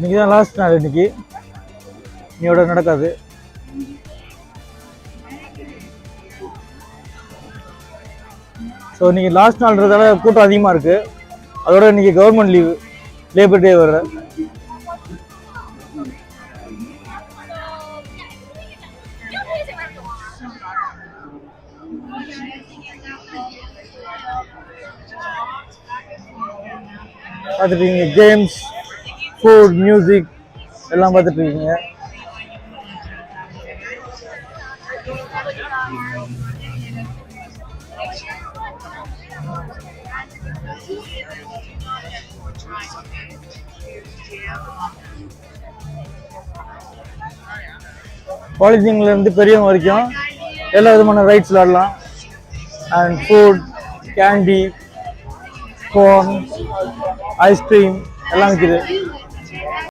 இன்னைக்கு தான் லாஸ்ட் நாள். இன்னைக்கு இன்னையோட நடக்காது. ஸோ இன்னைக்கு லாஸ்ட் நாள்ன்றதால கூட்டம் அதிகமாக இருக்கு. அதோட இன்னைக்கு கவர்மெண்ட் லீவு, லேபர் டே வர. பார்த்துருக்கீங்க கேம்ஸ், ஃபுட், மியூசிக் எல்லாம் பார்த்துட்டு இருக்கீங்க. குழந்தைங்கள்ல இருந்து பெரியவங்க வரைக்கும் எல்லா விதமான ரைட்ஸ் விளாடலாம். And food, candy, cone, ice cream எல்லாம் விற்கிது.